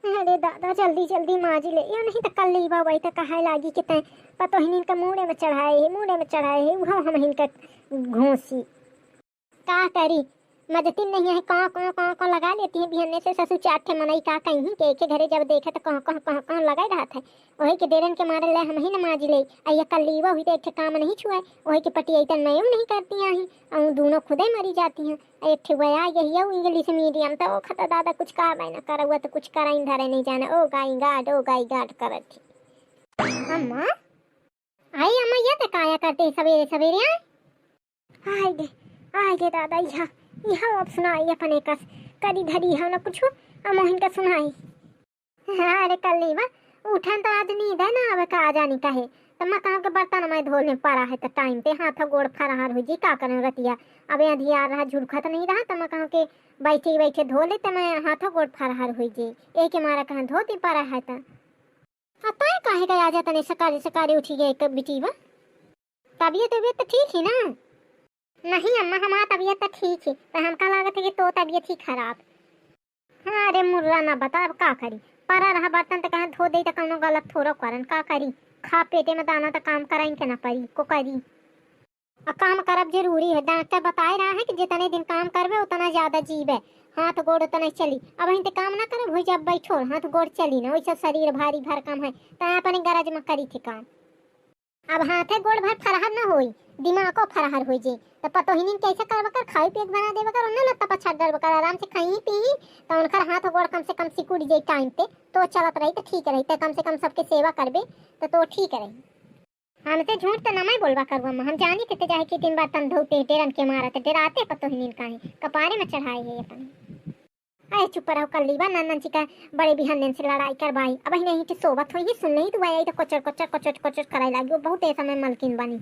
अरे दादा जल्दी जल्दी माज ले या नहीं तो कल लीबा वही तो कहा लागी कि तय पतो हिन का मुड़े में चढ़ाए है वो हम हिन का घोंसी का करी मदतिन नहीं है कहाँ लगा लेती है बिहन्ने से ससुर चाट के मनई का कहीं के घरे जब देखा तो कहाँ लगा रहा था वही के देरन के मारे ले हम ही न माज ले अया कल लीवा हुई तो एक काम नहीं छुआ वही के पटी आई नयो नहीं करती आई और दोनों खुदे मरी जाती हैं एक ठे वया यही इंग्लिश मीडियम तो खता दादा कुछ का ना कर हुआ तो कुछ करा धरे नहीं जाना ओ गाई गाड करत अम्मा आई अम्मा ये तो काया करते सवेरे सवेरे आए गे दादा यह अब सुनाई अपने कस करी धरी है ना कुछ मोहिन का सुनाई हाँ अरे कल नहीं बा उठन तो आज नींद है ना अब का जानी कहे तो मैं कहूँ के बर्तन में धोने पड़ा है तो टाइम पे हाथ गोड़ फरार हो जी का करें रतिया अब अंधियार रहा झुड़का तो नहीं रहा तो मैं कहूँ के बैठे बैठे धो ले तो मैं हाथों गोड़ फरार हो जी एक मारा कहाँ धोती पड़ा है तो आता है काहे का आ जाता नहीं सकारे उठी गए कब बिटीवा तबीयत तो ठीक ही ना नहीं अम्मा हमारा तबीयत तो ठीक है पर हमका लागत है कि तो तबीयत ही खराब हाँ अरे मुर्रा ना बता अब का करी परा रहा बर्तन तो कहाँ धो दे तो कौनो गलत थोड़ा करन का करी खा पेटे में दाना तो काम कराई के ना पड़ी को करी और काम करब जरूरी है डॉक्टर बताए रहा है कि जितने दिन काम करबे उतना ज्यादा जीव है हाथ गोड़ उतना चली अब अहीं काम ना करब हो जब बैठो हाथ गोड़ चली ना वैसे शरीर भारी भर काम है तो अपने गरज में करी थी काम अब हाथे गोड़ भर फरहर न होई दिमाग को फरहर हो जी तो पतो ही नहीं कैसे करब कर खाई पेट बना देब कर उन्हें लत्ता पर छड़ कर आराम से खाई पी तो उनकर हाथ गोड़ कम से कम सिकुड़ जाए टाइम पे तो चलत रही तो ठीक रही तो कम से कम सबके सेवा करबे तो ठीक रही हमसे झूठ तो ना मैं बोलवा करूँ हम जानी कितने जाए कि 3 बार तन धोते डेरन के मारते डराते पतो ही नहीं काहे कपारे में चढ़ाए है अपन अरे चुप रहो कर लीबा नंदन जी का बड़े बिहान से लड़ाई करवाई अब नहीं कि सोबत हुई सुन नहीं तू आई तो कोचर कराई लागी बहुत ऐसा में मलकिन बनी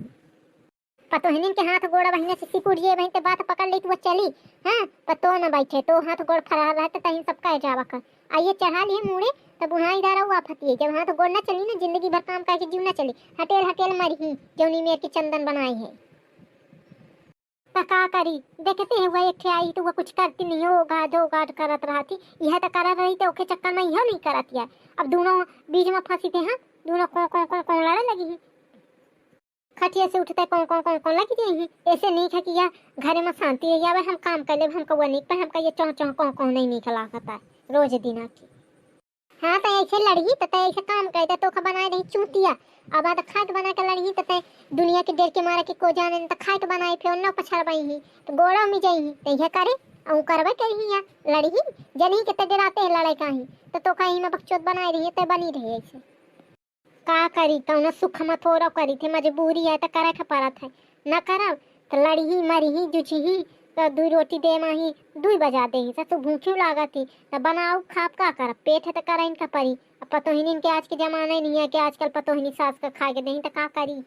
पतो हिन के हाथ गोड़ बहिने से सिकुड़ जे बहिन ते बात पकड़ ली तो चली हां पतो न बैठे तो हाथ गोड़ फरार रहते तहीं सब कह जावा कर आइए चढ़ा लिए मुड़े तो बुढ़ाई दारा हुआ फतिए जब हाथ गोड़ न चली ना जिंदगी भर काम करके जीव न चली हटेल मरी ही जौनी मेर की चंदन बनाई है का करी देखते हैं वह एक आई तो वह कुछ करती नहीं हो गाड करत रहती यह तो करा रही तो ओके चक्कर में यह नहीं करती है अब दोनों बीच में फंसी थे हाँ दोनों कौन लड़े लगी है खटिया से उठते कौन लगी जाए ऐसे नहीं था कि यह घर में शांति है या हम काम कर ले हमको वह नहीं पर हमका ये चौं कौन नहीं खिला खाता रोज दिन की हाँ तो ऐसे लड़ी तो ऐसे काम करते तो बनाए नहीं चूतिया अब आधा खाट बना के लड़ी तो दुनिया के डेर के मारे के को जाने तो खाट बनाई फिर न पछड़वाई ही तो गोड़ा में जाई तो यह करे और करवे करी या लड़ी जनी के ते डराते हैं लड़ाई का ही तो कहीं में बकचोद बनाई रही है तो बनी रही ऐसे का करी कौन सुख में थोड़ा करी थे मजबूरी है तो करे के पड़त है न करब तो लड़ी ही मरी ही जुची ही तो 2 रोटी दे माही 2 बजा दे ही तो भूखी लागती तो बनाओ खाप का कर पेट है तो कर इनका परी अब पतो ही नहीं के आज के जमाना नहीं है कि आजकल पतो ही नहीं सास का खा के नहीं तो का करी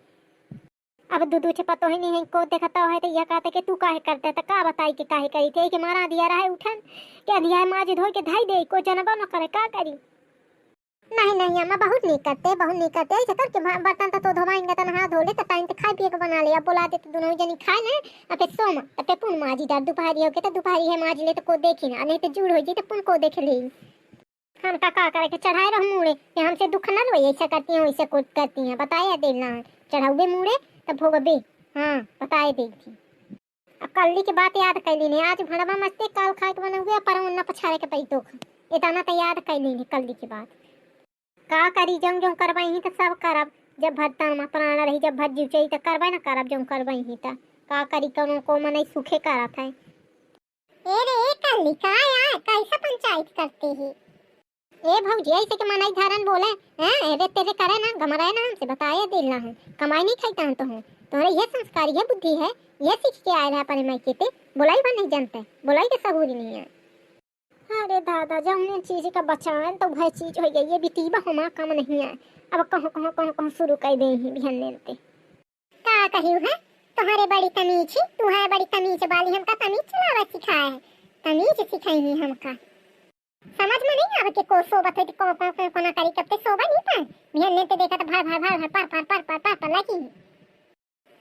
अब दूध छे पतो ही नहीं है को देखता है तो यह कहते कि तू काहे करते तो का बताई कि काहे करी थे कि मारा दिया रहा है उठन क्या दिया है माज धो के धाई दे को जनबा न करे का करी नहीं अम्मा बहुत नहीं करते ऐसे करके बर्तन तो धोवाएंगे तो नहा धो ले तो टाइम पे खाए पिए के बना ले अब बुला दे तो दोनों जनी खाए ना अब सोमा अब पुन माजी दर दोपहरी हो के तो दोपहरी है माज ले तो को देखी ना नहीं तो जुड़ हो जी तो पुन को देख ले हम का करे के चढ़ाए रह मुड़े कि हमसे दुख न लो ऐसा करती हैं वैसे कुछ करती हैं बताया देना चढ़ाओगे मुड़े तब भोगबे हाँ बताए देखी अब कल्ली की बात याद कैली ने आज भड़वा मस्ते काल खाए के बनोगे पर उन्ना पछाड़े के पैतो इतना तो याद कैली ने कल्ली की बात का करी जो करवाई ही तो सब करब जब भरतन में प्राण रही जब भर जीव चाहिए तो करवाई ना करब जो करवाई ही तो का करी कौन को मन सूखे करत है ए रे कल्ली का यार कैसा पंचायत करती ही ए भौजी ऐसे के मनाई धारन बोले हैं रे तेरे करे ना गमराए ना हमसे बताया दिल ना है कमाई नहीं खाईता तो हूं तोरे ये संस्कार ये बुद्धि है ये सीख के आए रहा अपने मायके ते बोलाई बन नहीं जानते बोलाई के सबूरी नहीं है अरे दादा जौने चीज का बचान तो वह चीज हो गई ये बितीबा हमारा काम नहीं है अब कहाँ शुरू कर दे ही बिहान लेते का कहियो है तुम्हारे बड़ी तमीज ही तू है बड़ी तमीज वाली हमका तमीज चलावा सिखाया है तमीज सिखाई ही हमका समझ में नहीं आवे के को सोबत है को ना करी कब ते सोबा नहीं पाए बिहान लेते देखा तो भर पर लगी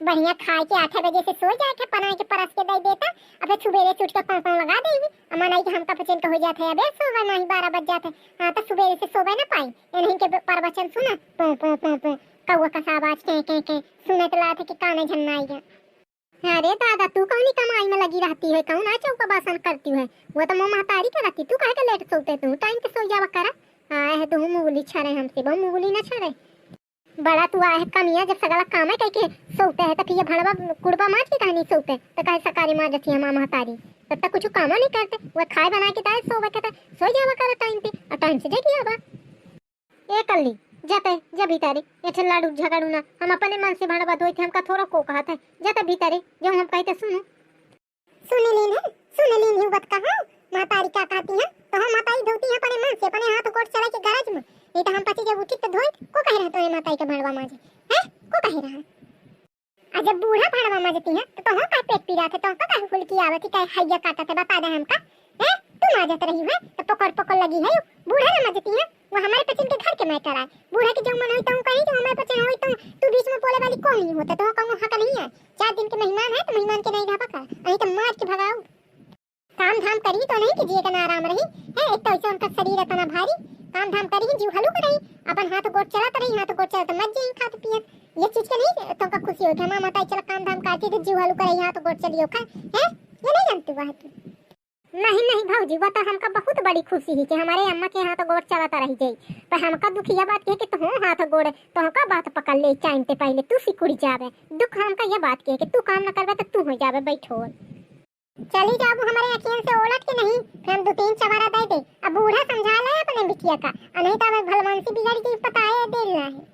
बढ़िया खाए के 8 बजे से सो जाए के पना के परस के दे देता। अबे सुबेरे उठ के कौन कौन लगा देगी। अमन आई कि हमका पचन का हो जाता है। अबे सोवा नहीं 12 बज जाते। हां तो सुबेरे से सोवे ना पाई। ये नहीं के प्रवचन सुना पो पो पो पो कौवा का आवाज के सुने तो लाते कि काने झन्ना आई गया। अरे दादा तू कौन कमाई में लगी रहती है, कौन आ चौका बासन करती है। वो तो मोह महतारी के रहती, तू काहे के लेट सोते तू टाइम पे सो जावा करा। आए है तू मुगली छरे हमसे बहु मुगली ना छरे। बड़ा तू आए कमिया जब सगला काम है कह के सोते है तो फिर ये भड़वा कुड़बा मार के कहानी सोते तो कहे सकारी मार जाती है मां महतारी। तब तक कुछ काम नहीं करते, वो खाए बना के दाए सोवे के सो जावा करा टाइम पे और टाइम से जगी आवा। ए कल्ली जाते जब भीतरे ये लाडू झगड़ू ना हम अपने मन से भड़वा धोई थे। हमका थोड़ा को कहा था जाते भीतरे जो हम कहते सुनो सुन लीन ही बात कहा महतारी क्या कहती है तो हम महतारी धोती है अपने मन से अपने हाथ कोट चला के गरज में। नहीं तो हम पति जब उठी तो धोई को कह रहा तो महतारी का भड़वा माजे है को कह रहा। और जब बूढ़ा भड़वा माजती है तो हम का पेट पी रहा था तो का काहे फुल की आवती काहे हैया काटा था बता दे हमका है तू माजत रही है तो पकड़ लगी है। बूढ़ा ना माजती है वो हमारे पचन के घर के मैटर है। बूढ़ा के जो मन होई तो कहीं जो हमारे पचन होई तो तू बीच में बोले वाली कौन नहीं होता तो कहूं हक नहीं है। 4 दिन के मेहमान है तो मेहमान के नहीं रह पका नहीं तो मार के भगाओ। काम धाम करी तो नहीं कीजिएगा ना आराम रही है। एक तो ऐसा उनका शरीर इतना भारी काम धाम करी जीव हलू को नहीं अपन हाथ गोट चला तो नहीं हाथ गोट चला तो मत जाई खात पियत ये चीज के नहीं तो का खुशी होती है। मां माता चला काम धाम करती तो जीव हलू करे हाथ गोट चलियो खा है ये नहीं जानती बात। नहीं भाऊजी वो तो हमका बहुत बड़ी खुशी है कि हमारे अम्मा के हाथ गोड़ चलाता रह जाई। पर हमका दुख यह बात है कि तू हाथ गोड़ तो हमका बात पकड़ ले टाइम पे पहले तू सिकुड़ जावे। दुख हमका यह बात है कि तू काम न करवे तो तू हो जावे बैठो चली जाबू हमारे अखियन से ओलट के नहीं फिर हम 2-3 चवारा दे दे। अब बूढ़ा समझा ले अपने बिटिया का नहीं तो हमें भलवान से बिगड़ गई पता है दे रहा है।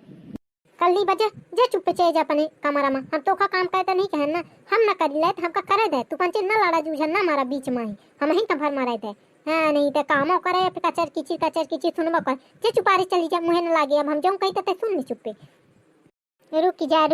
कल्ली बजे जे चुप चे जा अपने कमरा में हम तो का काम कहते नहीं कहन ना हम न कर ले हमका करे दे तू पंचे न लड़ा जूझन ना हमारा बीच में हम ही तो भर मारे दे हां नहीं तो कामो करे फिर कचर किची सुनबो कर जे चुपारी चली जा मुहे न लागे। अब हम जो कहते ते सुन नहीं चुप्पे रुक जा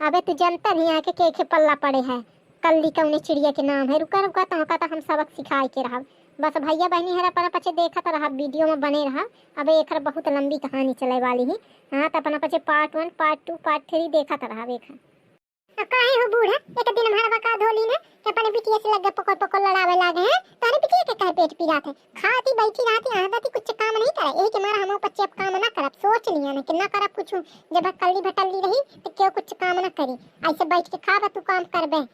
अबे तू जनता नहीं आके के पल्ला पड़े है। कल्ली कौने चिड़िया के नाम है रुका तो हम सबक सिखाए के रहा। बस भैया बहनी हरा पर पचे देखत रहा वीडियो में बने रहा। अब एक बहुत लंबी कहानी चले वाली है। हाँ तो अपना पचे पार्ट 1 पार्ट 2 पार्ट 3 देखत रहा देखा काहे हो बूढ़ा एक दिन हमारा बका धोली ने कि अपने बिटिया से लग पकड़ लड़ावे लागे हैं तारे बिटिया के काहे पेट पी रहा थे खाती बैठी रहती आदती कुछ काम नहीं करे यही कि मारा हम बच्चे अब काम ना करब सोच लिया ने कि ना करब कुछ जब कल्ली भटल्ली रही तो क्यों कुछ काम ना करी ऐसे बैठ के खाबा तू काम करबे।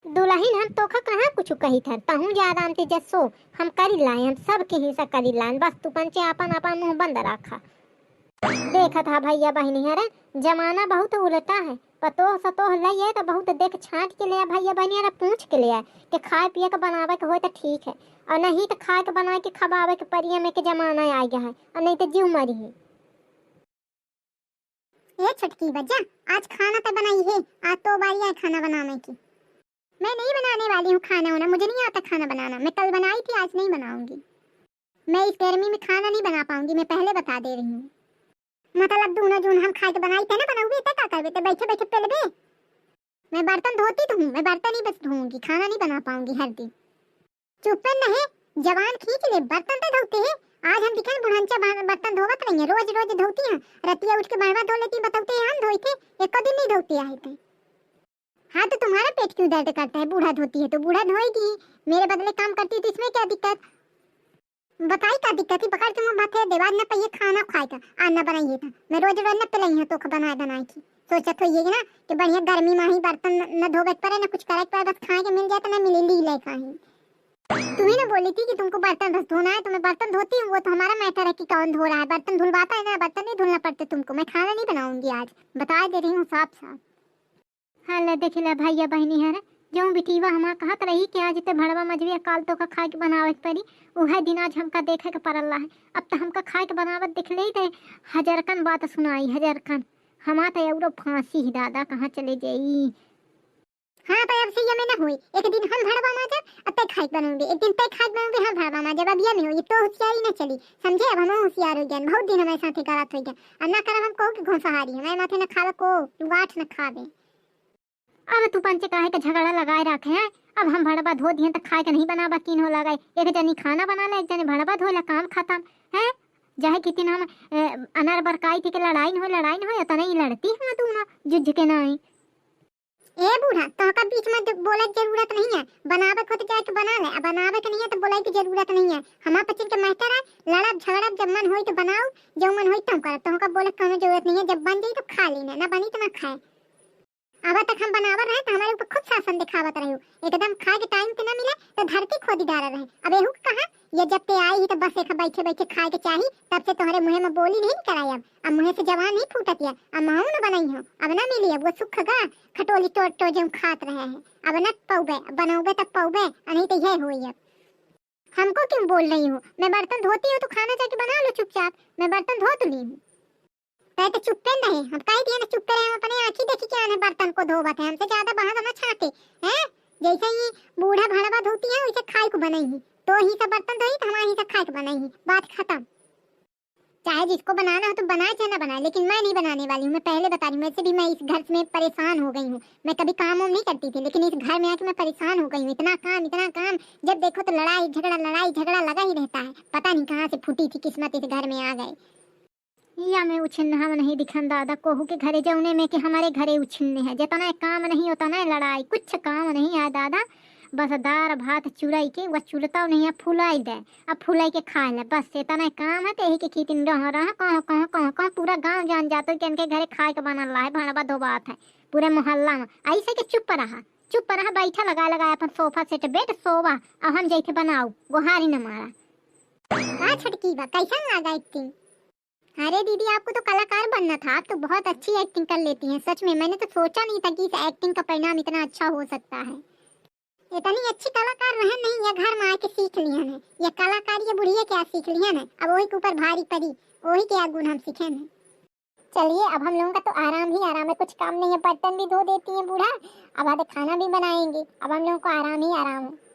दुल्हन हम तोखा कहाँ कुछ कही था तहू ज्यादा आमते जसो हम करी लाए हम सब के हिस्सा करी लाए बस तू पंचे अपन मुंह बंद रखा। देखा था भैया बहनी है जमाना बहुत उलटा है पतो सतो ले तो बहुत देख छाट के ले भैया बहनी है पूछ के ले कि खाए पिए के बनावे के हो तो ठीक है और नहीं तो खाए के बनाए के खबावे के परिया में के जमाना आ गया है और नहीं तो जीव मरी है। ये छटकी बच्चा आज खाना तो बनाई है आज तो बारी है खाना बनाने की। मैं नहीं बनाने वाली हूँ खाना होना मुझे नहीं आता खाना बनाना। मैं कल बनाई थी आज नहीं बनाऊंगी। मैं इस गर्मी में खाना नहीं बना पाऊंगी मैं पहले बता दे रही हूँ। मतलब दूना जून हम खाए के बनाई थे ना बनाऊंगी तो क्या करबे तो बैठे बैठे पेल बे। मैं बर्तन धोती तो हूँ मैं बर्तन ही बस धोऊंगी खाना नहीं बना पाऊंगी हर दिन। चुप नहीं जवान खींच ले बर्तन तो धोते हैं। आज हम दिखाए बुढ़ांचा बर्तन धोवत नहीं है रोज धोती हैं रतिया उठ के बहवा धो लेती बताते हम धोई थे एक दिन नहीं धोती आए थे। हाँ तो तुम्हारा पेट क्यों दर्द करता है बूढ़ा धोती है तो बूढ़ा धोएगी मेरे बदले काम करती तो इसमें क्या दिक्कत बताई क्या दिक्कत थी पकड़ तुम माथे देवाज न पे खाना खाएगा आना बनाइए था मैं रोज न पे लई है तो बनाई की सोचत होइए ना कि बढ़िया गर्मी में ही बर्तन न धोवे पड़े न कुछ करे पड़े बस खाए के मिल जाए तो न मिले ली ले खाए। तुम्हें ना बोली थी कि तुमको बर्तन बस धोना है तो मैं बर्तन धोती हूँ वो तो हमारा मैटर है कि कौन धो रहा है बर्तन धुलवाता है ना बर्तन नहीं धुलना पड़ते तुमको। मैं खाना नहीं बनाऊंगी आज बता दे रही हूँ साफ। हाँ ले देख ले भैया बहनी है जो बिटिवा हमारा कहत रही कि आज ते भड़वा मजबी काल तो का खाए के बनावे पड़ी उहे दिन आज हमका देखे के पड़ला है। अब तो हमका खाए के बनावत दिख ले थे हजरकन बात सुनाई हजरकन हमा तो एवरो फांसी ही दादा कहाँ चले जाई। हाँ तो अब से ये में ना हुई एक दिन हम भड़वा माजे अब तक खाए बनूंगी एक दिन तक खाए बनूंगी हम भड़वा माजे अब ये में हुई तो होशियारी ना चली समझे। अब हम होशियार हो गए बहुत दिन हमारे साथ करत हो गया अब ना करब हम कहो कि घोंसहारी है मैं माथे न खावे को तू गाठ न खावे। अब तू पंचे काहे के झगड़ा लगाए रखे हैं। अब हम भड़वा धो दिए तो खाए के नहीं बनाबा किन हो लगाए एक जनी खाना बना ले एक जनी भड़वा धो ले काम खत्म है। चाहे कितनी हम अनार बरकाई थी के लड़ाई न हो तो नहीं लड़ती है तू ना जुझ के नहीं ए बूढ़ा तो का बीच में बोले की जरूरत नहीं है, बनावे को तो जाके बना ले, अब बनावे के नहीं है तो बोले की जरूरत नहीं है। हमार पचिन के मेहतर है, लड़ब झगड़ब जब मन होई तो बनाओ, जब मन होई तब कर, तो का बोले कोनो जरूरत नहीं है, जब बन जाई तो खा लेना, ना बनी तो ना खाए। अब तक हम बनावर रहे तो हमारे ऊपर खूब शासन दिखावत रहे हो, एकदम खाए के टाइम पे ना मिले तो धरती खोदी डाल रहे। अब एहू कहा ये जब ते आई ही तो बस एक बैठे बैठे खाए के चाही, तब से तुम्हारे मुंह में बोली नहीं कराई। अब मुंह से जवान नहीं फूटत है, अब महू न बनाई हो, अब ना मिली, अब वो सुख गा खटोली टोट टो जो खात रहे हैं, अब न पौबे बनोगे तब पौबे, नहीं तो यह हुई। अब हमको क्यों बोल रही हो, मैं बर्तन धोती हूँ तो खाना जाके बना लो चुपचाप, मैं बर्तन धो तो ली हूँ। तो चुप रहे, हम कह दिए ना चुप रहे, हम अपने आंखी देखी क्या है बर्तन को धोवत है, हमसे ज्यादा बहाना ना छाटे हैं। जैसे ही बूढ़ा भड़वा धोती है वैसे खाए को बनाई, तो ही सब बर्तन धोई तो हमारी सब खाए को बनाई, बात खत्म। चाहे जिसको बनाना हो तो बनाए चाहे ना बनाए, लेकिन मैं नहीं बनाने वाली हूँ, मैं पहले बता रही हूँ। वैसे भी मैं इस घर में परेशान हो गई हूँ, मैं कभी काम वाम नहीं करती थी, लेकिन इस घर में आके मैं परेशान हो गई हूँ। इतना काम, जब देखो तो लड़ाई झगड़ा लगा ही रहता है। पता नहीं कहाँ से फूटी थी किस्मत, इस घर में आ गए। या मैं उछिन्न हम नहीं दिखन दादा कोहू के घरे जौने में कि हमारे घरे उछिन्न है, जितना काम नहीं होता ना लड़ाई, कुछ काम नहीं है दादा। बस दार भात चुराई के वह चुलता नहीं है, फुलाई दे, अब फुलाई के खा ले, बस इतना काम है। यही के खेती में रह कहाँ पूरा गांव जान जाता है कि इनके घरे खाए के बना ला है, भणवा दो बात है पूरे मोहल्ला में। ऐसे के चुप रहा बैठा लगा अपन सोफा सेट बेड सोवा, अब हम जैसे बनाओ गुहारी न मारा का छटकी बा कैसा लगा एक्टिंग। अरे दीदी आपको तो कलाकार बनना था, आप तो बहुत अच्छी एक्टिंग कर लेती हैं, सच में मैंने तो सोचा नहीं था कि इस एक्टिंग का परिणाम इतना अच्छा हो सकता है। इतनी अच्छी कलाकार रहे नहीं, ये घर में आके सीख लिया है, ये कलाकार ये बुढ़िया क्या सीख लिया है, अब वही के ऊपर भारी पड़ी, वही क्या गुण हम सीखे हैं। चलिए अब हम लोगों का तो आराम ही आराम है, कुछ काम नहीं है, बर्तन भी धो देती है बूढ़ा, अब आधे खाना भी बनाएंगे, अब हम लोगों को आराम ही आराम है।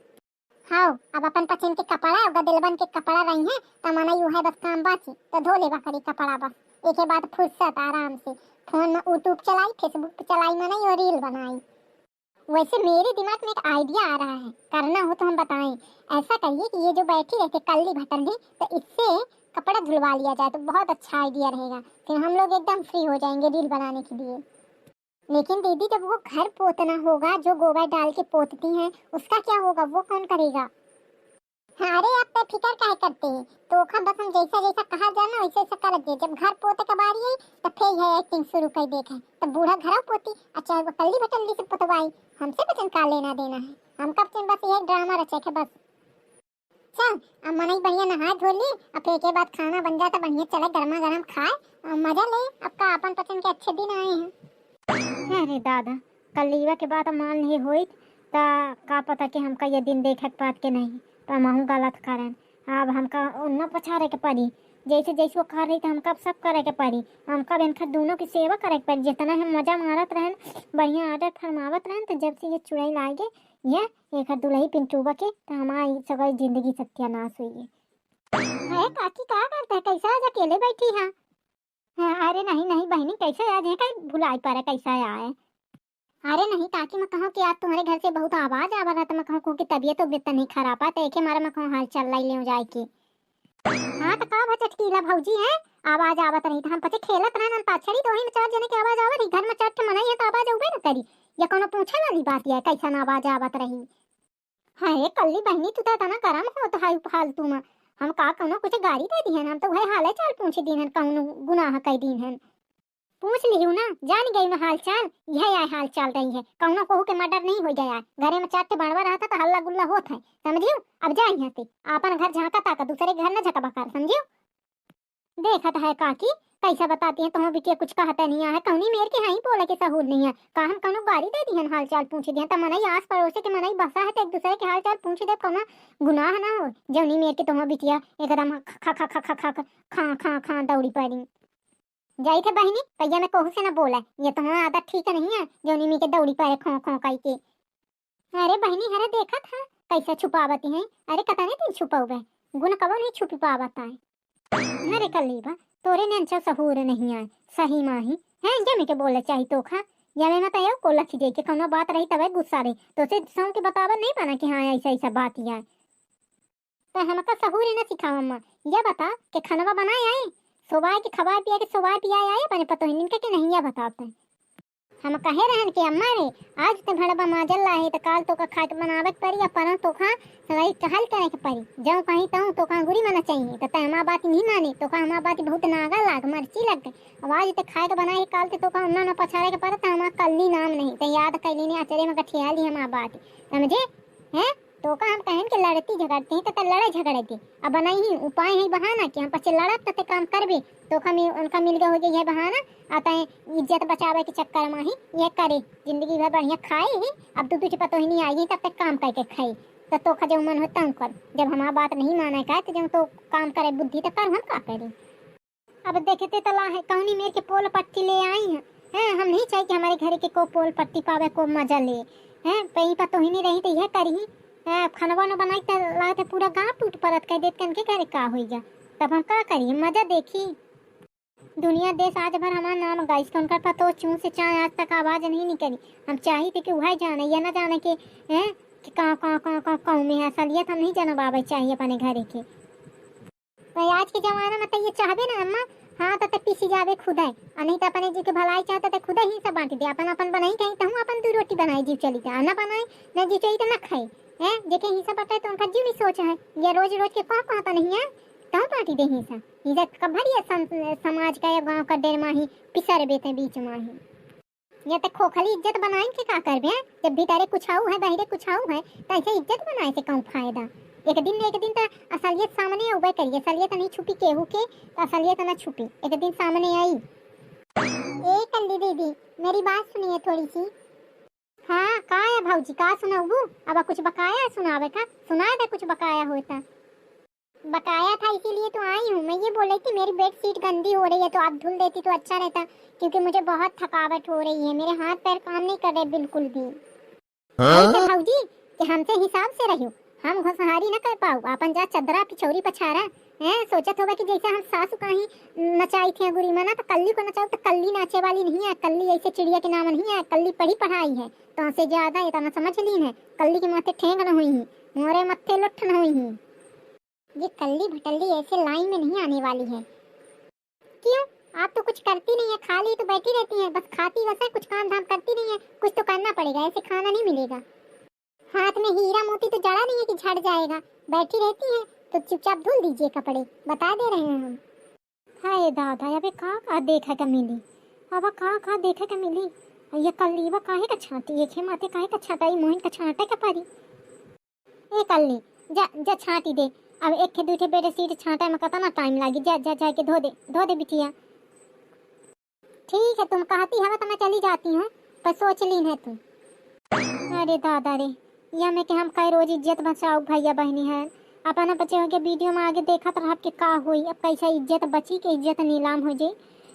हाँ अब अपन पचन के कपड़ा गदिलबन के कपड़ा रही है तो मना यू है बस काम बाकी तो धो लेवा करी कपड़ा, बस एक के बाद फुर्सत आराम से फोन में यूट्यूब चलाई, फेसबुक चलाई मना और रील बनाई। वैसे मेरे दिमाग में एक आइडिया आ रहा है, करना हो तो हम बताएं। ऐसा करिए कि ये जो बैठी रहती कल्ली भटंडी, तो इससे कपड़ा धुलवा लिया जाए तो बहुत अच्छा आइडिया रहेगा, फिर हम लोग एकदम फ्री हो जाएंगे रील बनाने के लिए। लेकिन दीदी जब वो घर पोतना होगा, जो गोबर डाल के पोतती हैं, उसका क्या होगा, वो कौन करेगा। हाँ अरे आप पे फिक्र काहे करते हैं, तो बस हम जैसा जैसा कहा जाए ना वैसे वैसा कर दिए। जब घर पोते का बारी है तो फिर है एक्टिंग शुरू कर देखे, तो बूढ़ा घर पोती अच्छा वो कल्ली भटल्ली से पोतवाई, हमसे बचन का लेना देना है, हम कब से बस ये ड्रामा रचे के बस। चल अब मना बढ़िया नहा धो ली, अब फिर के बाद खाना बन जाता बढ़िया, चले गर्मा गर्म खाए और मजा ले, अब का अपन पसंद के अच्छे दिन आए हैं। अरे दादा कलीवा के बाद मान नहीं हुई ता का पता कि हमका ये दिन देखत पात के नहीं, तो महू गलत करन। अब हमका उन्ना पछारे के पड़ी, जैसे जैसे वो कर रही थी हमका सब करे के पड़ी, हमका इनका दोनों की सेवा करे के पड़ी। जितना हम मजा मारत रहन बढ़िया आदर फरमावत रहन, तो जब से ये चुड़ैल लागे ये एक दुलही पिंटूबा के तो हमारी सगई जिंदगी सत्यानाश हुई है। काकी क्या करते है, कैसा आज अकेले बैठी है। हाँ, अरे नहीं नहीं बहनी कैसे आज है, कहीं भुलाई पा रहा कैसा आया। अरे नहीं काकी मैं कहूँ कि आज तुम्हारे घर से बहुत आवाज आ रहा था, मैं कहूँ कि तबीयत तो नहीं खराब है, तो एक मारा मैं कहूँ हाल चल रही ले जाए की। हाँ तो का चटकीला भौजी है आवाज आवत रही था, हम पचे खेलत रहन हम पाछड़ी तो वही में चार जने की आवाज आवत रही, घर में चार ठे मनाई है तो आवाज उबे न करी, या कोनो पूछे वाली बात है कैसा ना आवाज आवत रही। हाय कल्ली बहनी तू तो ना करम हो तो हाय फालतू में हम का कोनो कुछ गाड़ी दे दी है, हम तो वही हाले चाल पूछ दी है, कौन गुनाह कह दी है पूछ लियो ना, जान गई मैं हाल चाल, यह आए हाल चाल रही है, कौनो कहू के मर्डर नहीं हो गया, घरे में चाट बनवा रहा था तो हल्ला गुल्ला होता है, समझियो। अब जा यहाँ से अपन घर झाँका ताका दूसरे घर न झका बकार, समझियो। देखत है काकी कैसा बताती है, तुम्हें बिटिया कुछ कहता नहीं है, कौनी मेर के हाई बोले के सहूल नहीं है, का हम कौनो गाड़ी दे दी हाल चाल पूछ दिया, तो मनाई आस पड़ोस के मनाई बसा है तो एक दूसरे के हाल चाल पूछ दे, कौना गुनाह ना हो, जौनी मेर के तुम्हें बिटिया एकदम खा खा खा खा खा खा खा खा दौड़ी पड़ी जाई थे बहनी, भैया मैं कहू से ना बोला, ये तुम्हारा आदत ठीक नहीं है, जौनी मी के दौड़ी पड़े खो खो कई के। अरे बहनी हरे देखा था कैसा छुपावती है, अरे कता नहीं तुम छुपाओगे, गुण कब नहीं छुपी पावता है। अरे कल्लीबा तोरे ने अच्छा सहूर नहीं आए, सही माही है जमे के बोले चाहिए तो खा, या मैं बताया को लख दे के कोनो बात रही तब गुस्सा रही तो से सौ के बतावा नहीं पाना कि हाँ ऐसा ऐसा बात ही है, तो हमका सहूर ना सिखाओ अम्मा, ये बता कि खाना बनाए आए सुबह के खवा पिया के सुबह पिया आए अपने पतो ही इनके के नहीं है बताते। हम कहे रहन कि अम्मा रे आज तो भड़बा माजल लाहे तो काल तो का खाट बनावे के परी या परन तो खा सगाई कहल करे के परी जाऊं कहीं तो का गुरी मना चाहिए तो हमारा बात नहीं माने तो का हमारा बात बहुत नागा लाग मर्ची लग गई आवाज तो खाए के बनाए काल तो का अन्ना ना पछाड़े के पर तो हमारा कल्ली नाम नहीं तो याद कैली ने आचरे में कठिया ली हमारा बात समझे हैं तो का हम कहन के लड़ती झगड़ते हैं तो लड़े झगड़े थे अब बनाई ही उपाय है बहाना कि हम पछे लड़त तो काम करबे तो का उनका मिल गया हो जाए बहाना आता है इज्जत बचावे के चक्कर में ही ये करे जिंदगी भर बढ़िया खाए ही अब दूध पतो ही नहीं आई तब तक काम करके खाई तो का जो मन होता कर जब हमारा बात नहीं माने का तो जब तो काम करे बुद्धि तो कर हम का करे अब देखते तला है कौनी मेरे के पोल पट्टी ले आई है हम नहीं चाहिए कि हमारे घर के को पोल पट्टी पावे को मजा ले हैं पही पतो ही नहीं रही तो यह करी खाना न बनाई तो लागते पूरा गाँव टूट परत कह देत कन के करे का होई जा तब हम का करिए मजा देखी दुनिया देश आज भर हमारा नाम गाइस का उनका पतो चूं से चाय आज तक आवाज नहीं निकली हम चाहिए थे कि वह जाने या ना जाने के हैं कि कहाँ में है असलियत हम नहीं जाना बाबा चाहिए अपने घर के तो आज के जमाना में तो ये चाहबे ना अम्मा हाँ तो पीसी जावे खुद है नहीं तो अपने जी के भलाई चाहता तो खुद ही सब बांट दे अपन अपन बनाई कहीं तो हम अपन 2 रोटी बनाई जीव चली जा ना बनाए ना जीव चली तो ना खाए हैं जेके हिस्सा पता तो उनका जीव नहीं सोचा है ये रोज रोज के कौन कहता नहीं है कहाँ पार्टी दे हिस्सा इज्जत कभर ये समाज का या गांव का डेर माही पिसर बेते बीच माही ये तो खोखली इज्जत बनाए के का करबे जब भीतरे कुछ आऊ है बाहरे कुछ आऊ है तो ऐसे इज्जत बनाए से कौन फायदा एक दिन तो असलियत सामने उबे करिए असलियत नहीं छुपी केहू के तो असलियत ना छुपी एक दिन सामने आई ए कल्ली दीदी मेरी बात सुनिए थोड़ी सी हाँ का है भाऊजी का सुनाऊँ अब कुछ बकाया सुनावे का सुना दे कुछ बकाया होता बकाया था इसीलिए तो आई हूँ मैं ये बोल रही थी मेरी बेडशीट गंदी हो रही है तो आप धुल देती तो अच्छा रहता क्योंकि मुझे बहुत थकावट हो रही है मेरे हाथ पैर काम नहीं कर रहे बिल्कुल भी भाऊजी कि हमसे हिसाब से रहियो हम घोसहारी न कर पाऊ अपन जा चदरा पिछौरी पछारा है सोचत होगा कि जैसे हम सासु कहीं नचाई थे गुरी मना तो कल्ली को नचाओ तो कल्ली नाचे वाली नहीं है कल्ली ऐसे चिड़िया के नाम नहीं है कल्ली पढ़ी पढ़ाई है तो से ज्यादा इतना समझ ली है कल्ली के माथे ठेंग न हुई मोरे मत्थे लुट्ठ न हुई ये कल्ली भटल्ली ऐसे लाइन में नहीं आने वाली है क्यों आप तो कुछ करती नहीं है खाली तो बैठी रहती है बस खाती बस है कुछ काम धाम करती नहीं है कुछ तो करना पड़ेगा ऐसे खाना नहीं मिलेगा हाथ में हीरा मोती तो जड़ा नहीं है कि झड़ जाएगा बैठी रहती है तो चुपचाप धुल दीजिए कपड़े बता दे रहे हैं हम हाय दादा अबे का देखा का मिली अब का देखा का मिली ये कल्ली वो काहे का छाती एक है माथे काहे का छाता मोहन का छाटे का पारी ए कल्ली जा छाटी दे अब एक के दूठे बेटे सीट छाटा में कितना टाइम लागी जा के धो दे बिटिया ठीक है तुम कहती है तो मैं चली जाती हूँ पर सोच ली है तुम अरे दादा रे या मैं कि हम कई रोज इज्जत बचाओ भैया बहनी है अपना बच्चे हो के वीडियो में आगे देखा तो आपके का हुई अब कैसा इज्जत बची के इज्जत नीलाम हो जाए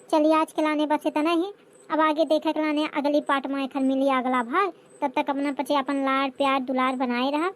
चलिए आज के लाने बस इतना ही अब आगे देखा के लाने अगली पार्ट में खल मिली अगला भाग तब तक अपना बच्चे अपन लाड़ प्यार दुलार बनाए रहा